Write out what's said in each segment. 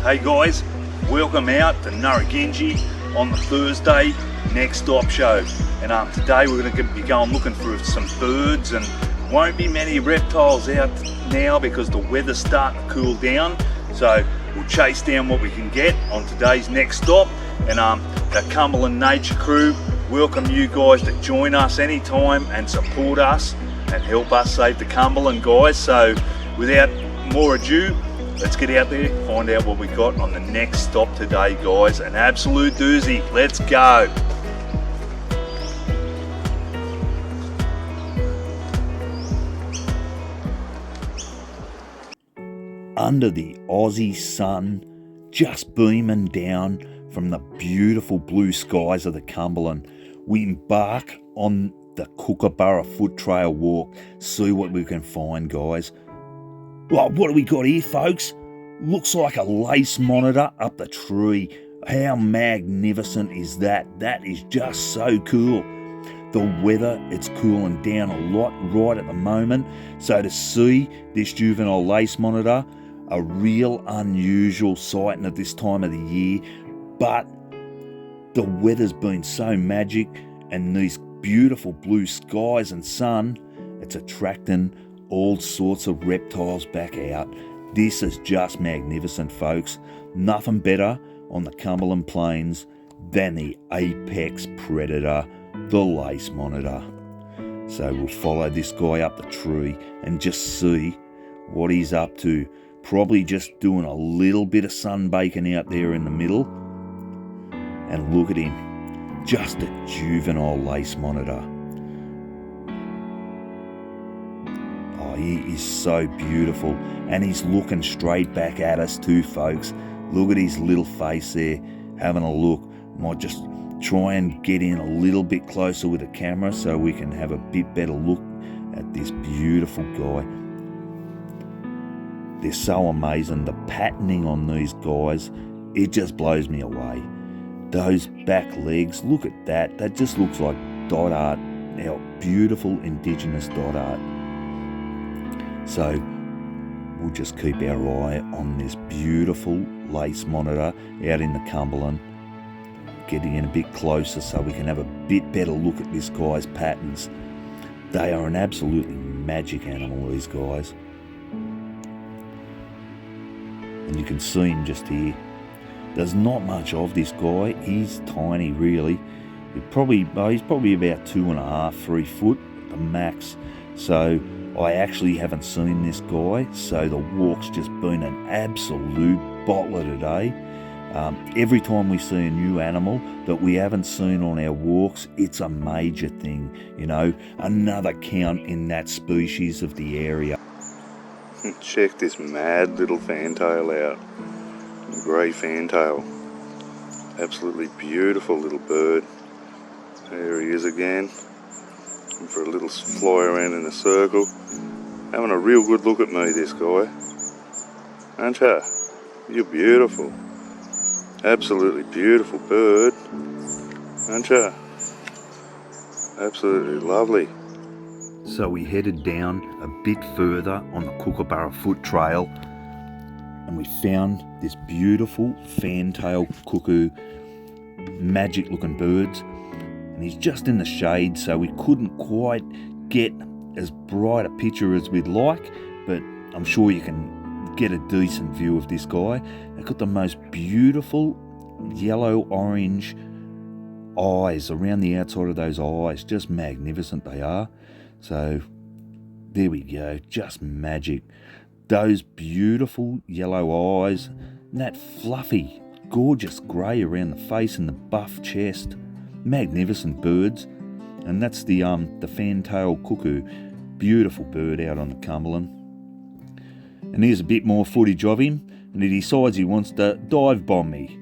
Hey guys, welcome out to Narragansett on the Thursday Next Stop show. And today we're going to be going looking for some birds, and won't be many reptiles out now because the weather's starting to cool down. So we'll chase down what we can get on today's Next Stop. And the Cumberland Nature Crew welcome you guys to join us anytime and support us and help us save the Cumberland, guys. So without more ado, let's get out there, find out what we got on the next stop today, guys. An absolute doozy. Let's go. Under the Aussie sun, just beaming down from the beautiful blue skies of the Cumberland, we embark on the Kookaburra Foot Trail walk. See what we can find, guys. Well, what do we got here, folks? Looks like a lace monitor up the tree. How magnificent is that? That is just so cool. The weather, it's cooling down a lot right at the moment. So to see this juvenile lace monitor, a real unusual sighting at this time of the year. But the weather's been so magic, and these beautiful blue skies and sun, it's attracting all sorts of reptiles back out. This is just magnificent, folks. Nothing better on the Cumberland Plains than the apex predator, the lace monitor. So we'll follow this guy up the tree and just see what he's up to. Probably just doing a little bit of sunbaking out there in the middle. And look at him, just a juvenile lace monitor. He is so beautiful, and he's looking straight back at us too, folks. Look at his little face there, having a look. Might just try and get in a little bit closer with the camera so we can have a bit better look at this beautiful guy. They're so amazing. The patterning on these guys, it just blows me away. Those back legs, look at that. That just looks like dot art, our beautiful indigenous dot art. So we'll just keep our eye on this beautiful lace monitor out in the Cumberland, getting in a bit closer so we can have a bit better look at this guy's patterns. They are an absolutely magic animal, these guys. And you can see him just here. There's not much of this guy. He's tiny, really. He's probably about 2.5, 3 foot at the max. So I actually haven't seen this guy, so the walk's just been an absolute bottler today. Every time we see a new animal that we haven't seen on our walks, it's a major thing, you know, another count in that species of the area. Check this mad little fantail out, grey fantail. Absolutely beautiful little bird. There he is again. For a little fly around in a circle, having a real good look at me, this guy. Aren't ya? You're beautiful. Absolutely beautiful bird. Aren't ya? Absolutely lovely. So we headed down a bit further on the Kookaburra Foot Trail, and we found this beautiful fantail cuckoo, magic looking birds. And he's just in the shade, so we couldn't quite get as bright a picture as we'd like, but I'm sure you can get a decent view of this guy. They've got the most beautiful yellow-orange eyes around the outside of those eyes. Just magnificent they are. So there we go, just magic. Those beautiful yellow eyes and that fluffy, gorgeous grey around the face and the buff chest. Magnificent birds. And that's the fantail cuckoo. Beautiful bird out on the Cumberland. And here's a bit more footage of him, and he decides he wants to dive bomb me.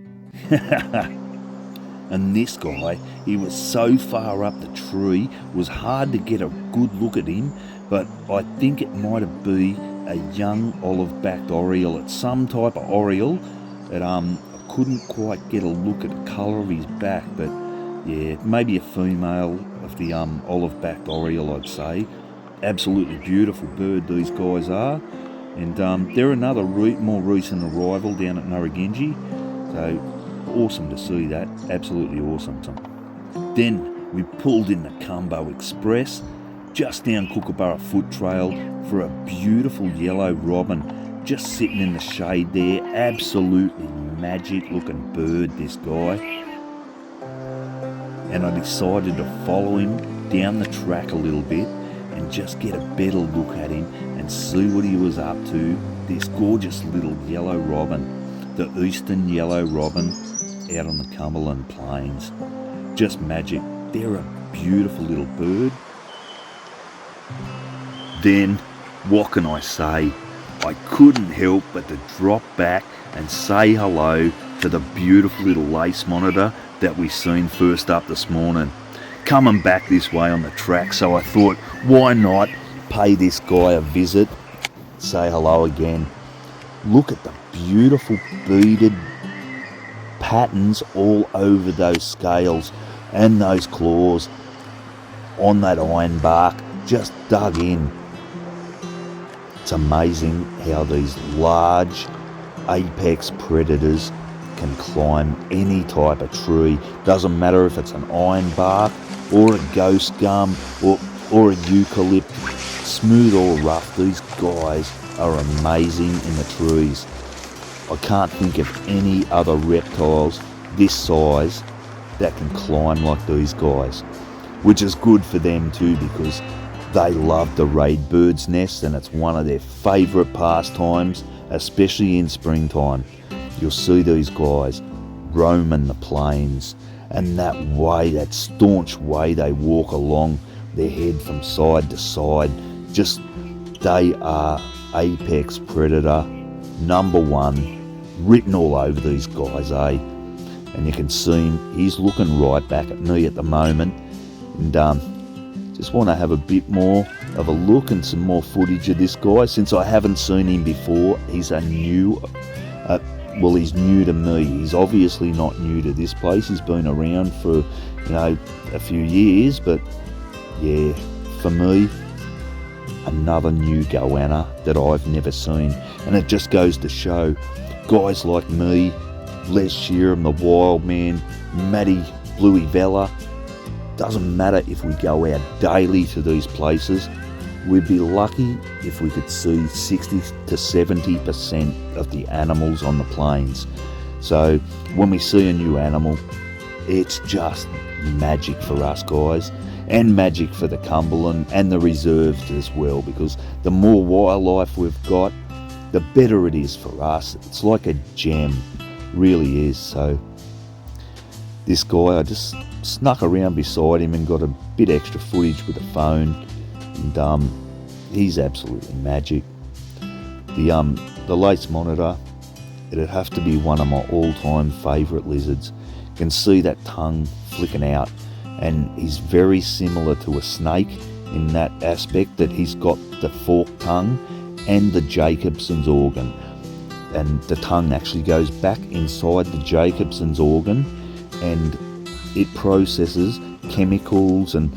And this guy, he was so far up the tree, it was hard to get a good look at him, but I think it might have been a young olive-backed oriole. It's some type of oriole that I couldn't quite get a look at the colour of his back, but yeah, maybe a female of the olive-backed oriole, I'd say. Absolutely beautiful bird these guys are. And they're another more recent arrival down at Murrugunji, so awesome to see that, absolutely awesome. Then we pulled in the Cumbo Express just down Kookaburra Foot Trail for a beautiful yellow robin just sitting in the shade there. Absolutely magic looking bird, this guy. And I decided to follow him down the track a little bit and just get a better look at him and see what he was up to. This gorgeous little yellow robin, the eastern yellow robin out on the Cumberland Plains. Just magic. They're a beautiful little bird. Then, what can I say? I couldn't help but to drop back and say hello to the beautiful little lace monitor that we seen first up this morning. Coming back this way on the track, so I thought, why not pay this guy a visit, say hello again. Look at the beautiful beaded patterns all over those scales and those claws on that iron bark, just dug in. It's amazing how these large apex predators can climb any type of tree. Doesn't matter if it's an iron bark or a ghost gum or a eucalypt, smooth or rough. These guys are amazing in the trees. I can't think of any other reptiles this size that can climb like these guys, which is good for them too, because they love to raid birds' nests and it's one of their favourite pastimes, especially in springtime. You'll see these guys roaming the plains, and that way, that staunch way they walk along, their head from side to side, just they are apex predator number one, written all over these guys, eh? And you can see him, he's looking right back at me at the moment, and just want to have a bit more of a look and some more footage of this guy, since I haven't seen him before. He's new to me. He's obviously not new to this place. He's been around for, a few years, but yeah, for me, another new goanna that I've never seen. And it just goes to show, guys like me, Les Sheeran, the WILDMAN, Matty Bluey Vella, doesn't matter if we go out daily to these places, we'd be lucky if we could see 60 to 70% of the animals on the plains. So when we see a new animal, it's just magic for us guys, and magic for the Cumberland and the reserves as well, because the more wildlife we've got, the better it is for us. It's like a gem, really is. So this guy, I just snuck around beside him and got a bit extra footage with the phone, and he's absolutely magic. The lace monitor, it'd have to be one of my all-time favourite lizards. You can see that tongue flicking out, and he's very similar to a snake in that aspect, that he's got the forked tongue and the Jacobson's organ, and the tongue actually goes back inside the Jacobson's organ, and it processes chemicals and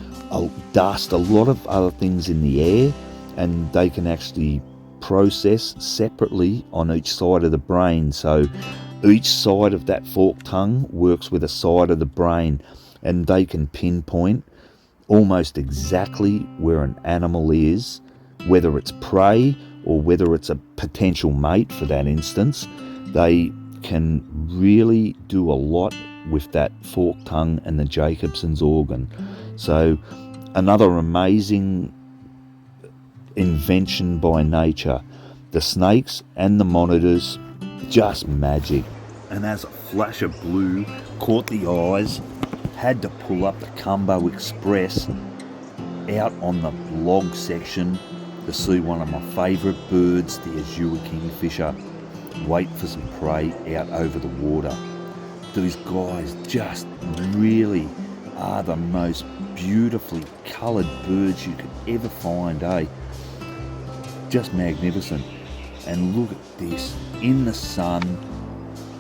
dust, a lot of other things in the air, and they can actually process separately on each side of the brain. So each side of that forked tongue works with a side of the brain, and they can pinpoint almost exactly where an animal is, whether it's prey or whether it's a potential mate for that instance. They can really do a lot with that forked tongue and the Jacobson's organ. So another amazing invention by nature. The snakes and the monitors, just magic. And as a flash of blue caught the eyes, had to pull up the Cumbo Express out on the log section to see one of my favourite birds, the azure kingfisher, wait for some prey out over the water. These guys just really are the most beautifully coloured birds you could ever find, eh? Just magnificent. And look at this, in the sun,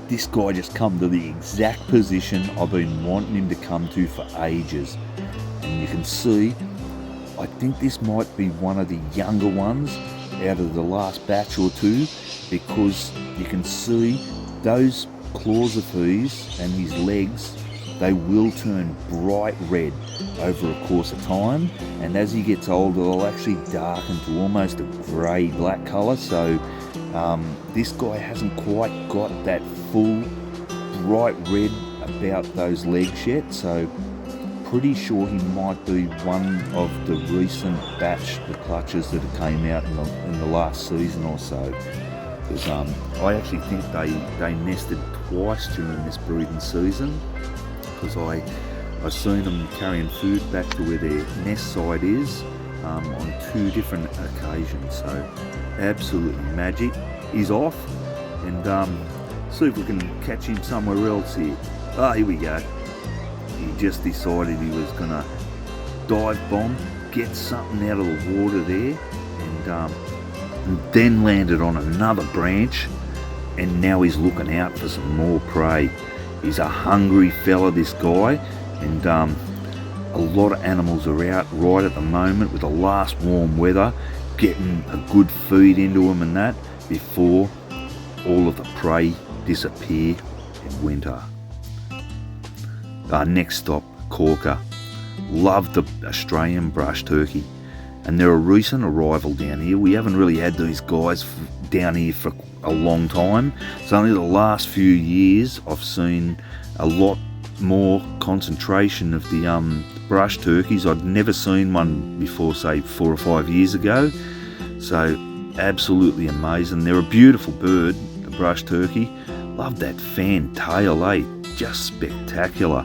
this guy just come to the exact position I've been wanting him to come to for ages. And you can see, I think this might be one of the younger ones, out of the last batch or two, because you can see those claws of his and his legs, they will turn bright red over a course of time, and as he gets older they'll actually darken to almost a grey black colour. So this guy hasn't quite got that full bright red about those legs yet, so pretty sure he might be one of the recent batch, the clutches that came out in the last season or so. Because I actually think they nested twice during this breeding season, because I seen them carrying food back to where their nest site is on 2 different occasions. So absolutely magic. He's off, and see if we can catch him somewhere else here. Here we go. He just decided he was gonna dive bomb, get something out of the water there, and then landed on another branch, and now he's looking out for some more prey. He's a hungry fella, this guy, and a lot of animals are out right at the moment with the last warm weather, getting a good feed into them and that before all of the prey disappear in winter. Our next stop, Corker. Love the Australian brush turkey, and they're a recent arrival down here. We haven't really had these guys down here for a long time. It's only the last few years I've seen a lot more concentration of the brush turkeys. I'd never seen one before, say 4 or 5 years ago. So absolutely amazing. They're a beautiful bird, the brush turkey. Love that fan tail, eh? Just spectacular.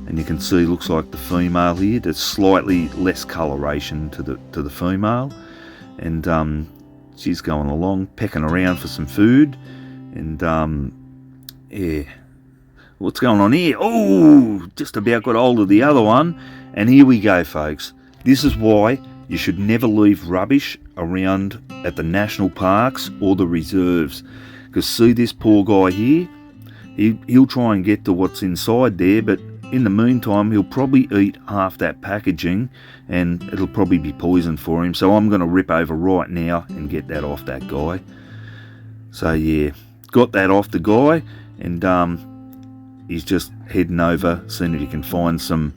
And you can see, looks like the female here. There's slightly less coloration to the female, and she's going along, pecking around for some food. And yeah, what's going on here? Oh, just about got hold of the other one. And here we go, folks. This is why you should never leave rubbish around at the national parks or the reserves. Because see this poor guy here, he'll try and get to what's inside there, but in the meantime he'll probably eat half that packaging and it'll probably be poison for him. So I'm going to rip over right now and get that off that guy. So yeah, got that off the guy, and he's just heading over, seeing if he can find some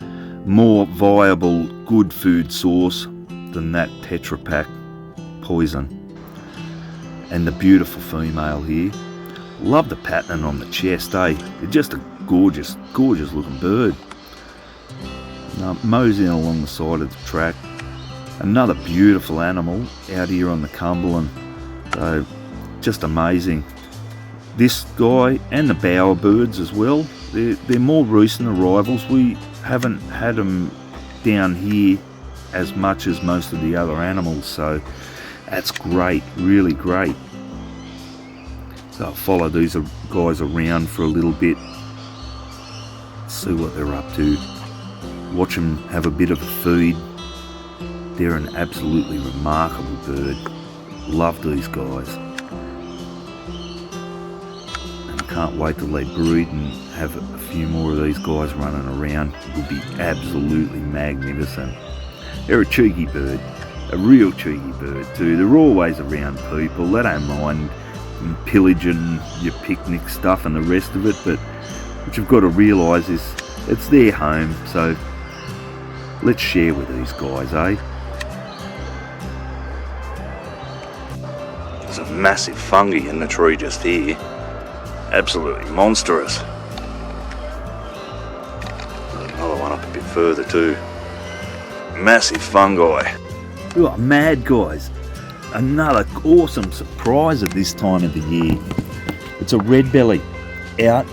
more viable good food source than that Tetra Pak poison. And the beautiful female here. Love the pattern on the chest, eh? They're just a gorgeous, gorgeous looking bird. Now, moseying along the side of the track. Another beautiful animal out here on the Cumberland. So, just amazing. This guy and the bowerbirds as well. They're more recent arrivals. We haven't had them down here as much as most of the other animals. So, that's great, really great. So I'll follow these guys around for a little bit, see what they're up to, watch them have a bit of a feed. They're an absolutely remarkable bird. Love these guys. And can't wait till they breed and have a few more of these guys running around. It will be absolutely magnificent. They're a cheeky bird, a real cheeky bird too. They're always around people. They don't mind pillaging your picnic stuff and the rest of it, but what you've got to realise is it's their home, so let's share with these guys, eh? There's a massive fungi in the tree just here, absolutely monstrous. There's another one up a bit further too, massive fungi. We are mad, guys. Another awesome surprise at this time of the year. It's a red belly out.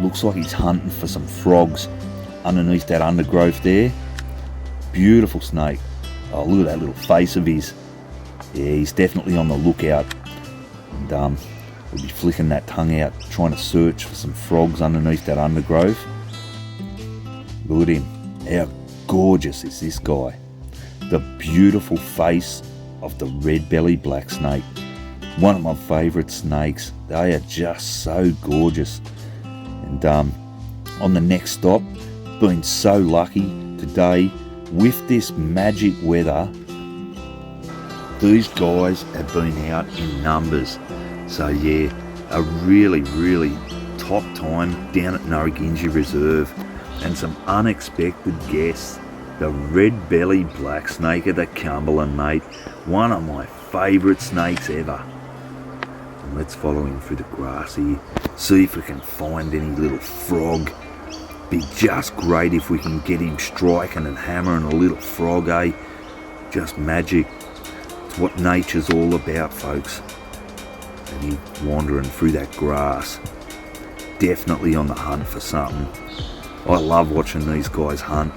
Looks like he's hunting for some frogs underneath that undergrowth there. Beautiful snake. Oh, look at that little face of his. Yeah, he's definitely on the lookout. And we'll be flicking that tongue out, trying to search for some frogs underneath that undergrowth. Look at him. How gorgeous is this guy? The beautiful face of the red-bellied black snake. One of my favourite snakes. They are just so gorgeous. And on the next stop, been so lucky today with this magic weather. These guys have been out in numbers. So yeah, a really, really top time down at Narragansett Reserve, and some unexpected guests. The red-bellied black snake of the Cumberland, mate. One of my favourite snakes ever. And let's follow him through the grass here. See if we can find any little frog. Be just great if we can get him striking and hammering a little frog, eh? Just magic. It's what nature's all about, folks. And he's wandering through that grass. Definitely on the hunt for something. I love watching these guys hunt.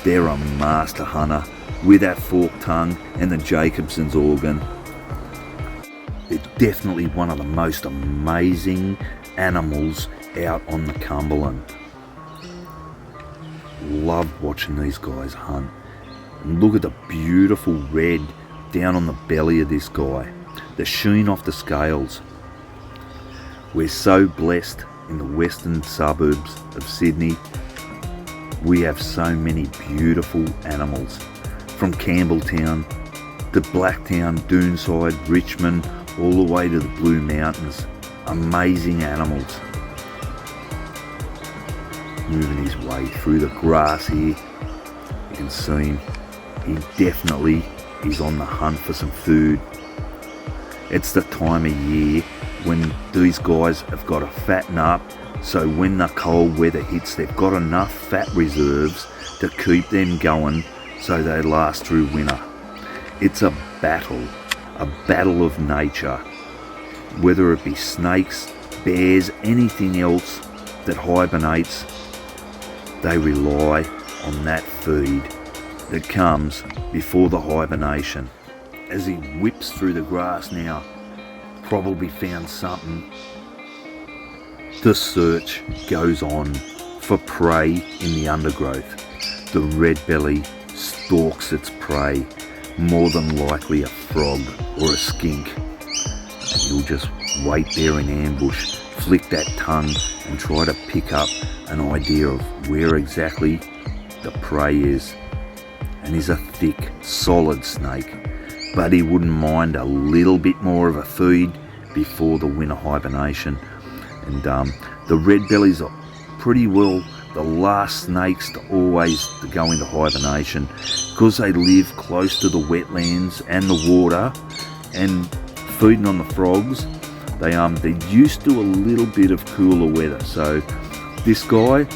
They're a master hunter with that forked tongue and the Jacobson's organ. They're definitely one of the most amazing animals out on the Cumberland. Love watching these guys hunt. And look at the beautiful red down on the belly of this guy. The sheen off the scales. We're so blessed in the western suburbs of Sydney. We have so many beautiful animals. From Campbelltown to Blacktown, Doonside, Richmond, all the way to the Blue Mountains. Amazing animals. Moving his way through the grass here. You can see him. He definitely is on the hunt for some food. It's the time of year when these guys have got to fatten up, so when the cold weather hits, they've got enough fat reserves to keep them going so they last through winter. It's a battle of nature. Whether it be snakes, bears, anything else that hibernates, they rely on that feed that comes before the hibernation. As he whips through the grass now, probably found something. The search goes on for prey in the undergrowth. The red belly stalks its prey, more than likely a frog or a skink. And he'll just wait there in ambush, flick that tongue and try to pick up an idea of where exactly the prey is. And he's a thick, solid snake, but he wouldn't mind a little bit more of a feed before the winter hibernation. And the red bellies are pretty well the last snakes to always go into hibernation, because they live close to the wetlands and the water and feeding on the frogs. They're used to a little bit of cooler weather. So this guy,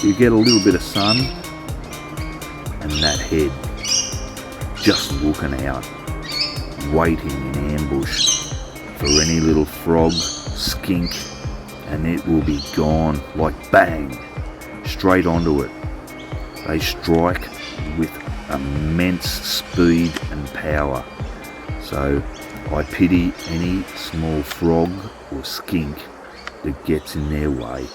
you get a little bit of sun and that head just looking out, waiting in ambush for any little frog, skink, and it will be gone like bang, straight onto it. They strike with immense speed and power. So I pity any small frog or skink that gets in their way.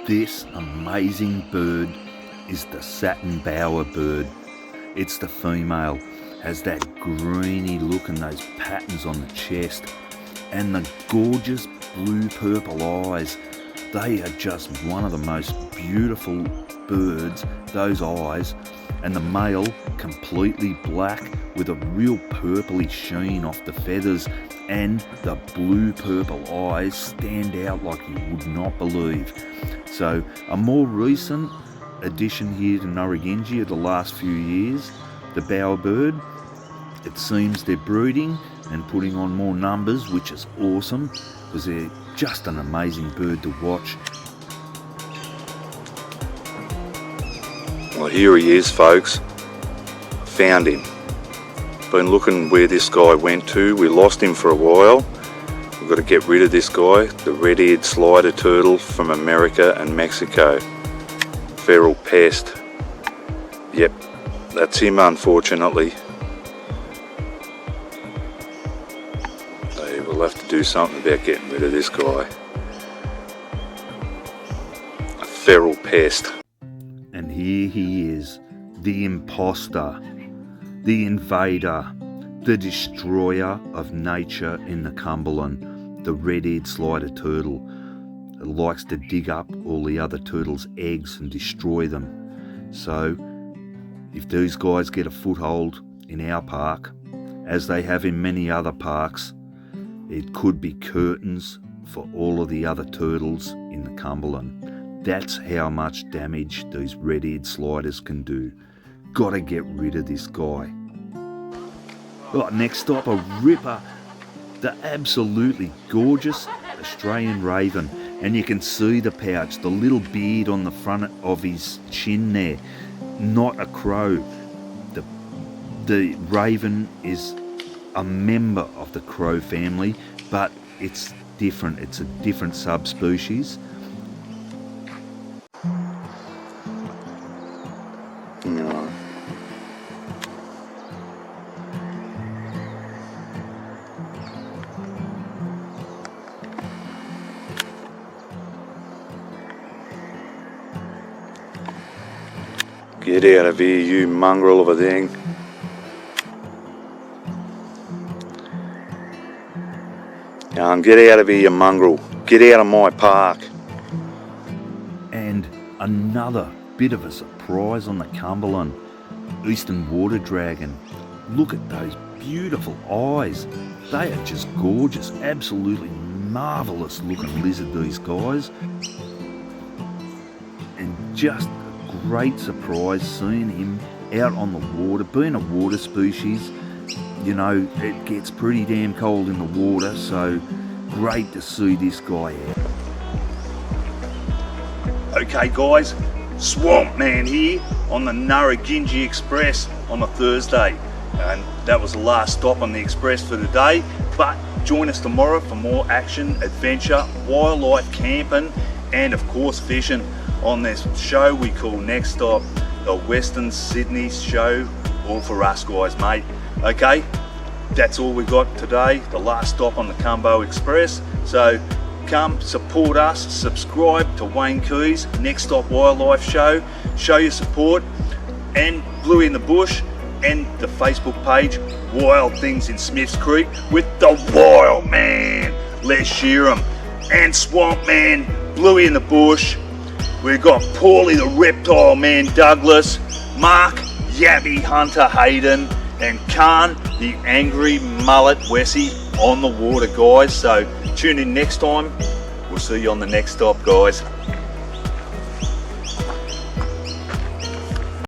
This amazing bird is the satin bowerbird. It's the female, has that greeny look and those patterns on the chest, and the gorgeous blue-purple eyes. They are just one of the most beautiful birds, those eyes. And the male, completely black with a real purpley sheen off the feathers, and the blue-purple eyes stand out like you would not believe. So a more recent addition here to Narragansett of the last few years, the bowerbird. It seems they're breeding and putting on more numbers, which is awesome, because they're just an amazing bird to watch. Well, here he is, folks. Found him. Been looking where this guy went to. We lost him for a while. We've got to get rid of this guy, the red-eared slider turtle from America and Mexico. Feral pest. Yep, that's him, unfortunately. So we'll have to do something about getting rid of this guy. A feral pest. And here he is, the imposter, the invader, the destroyer of nature in the Cumberland, the red-eared slider turtle. It likes to dig up all the other turtles' eggs and destroy them. So if these guys get a foothold in our park, as they have in many other parks. It could be curtains for all of the other turtles in the Cumberland. That's how much damage these red-eared sliders can do. Gotta get rid of this guy. Right, next stop, a ripper, the absolutely gorgeous Australian raven. And you can see the pouch, the little beard on the front of his chin there. Not a crow. The raven is a member of the crow family, but it's different. It's a different subspecies. No. Get out of here, you mongrel of a thing. Get out of here, you mongrel. Get out of my park. And another bit of a surprise on the Cumberland, Eastern water dragon. Look at those beautiful eyes. They are just gorgeous, absolutely marvellous looking lizard, these guys. And just a great surprise seeing him out on the water. Being a water species, you know, it gets pretty damn cold in the water, so great to see this guy out. Okay guys, Swamp Man here on the Narragansett Express on a Thursday. And that was the last stop on the Express for the day, but join us tomorrow for more action, adventure, wildlife, camping, and of course fishing on this show we call Next Stop, the Western Sydney show, all for us guys, mate. Okay, that's all we got today, the last stop on the Cumbo Express. So come support us, subscribe to Wayne Keys Next Stop Wildlife Show, show your support, and Bluey in the Bush, and the Facebook page Wild Things in Smiths Creek with the Wild Man, Les Sheeran, and Swamp Man, Bluey in the Bush. We've got Paulie the Reptile Man Douglas, Mark Yabby Hunter Hayden, and Khan the Angry Mullet Wessie on the water, guys. So tune in next time. We'll see you on the next stop, guys.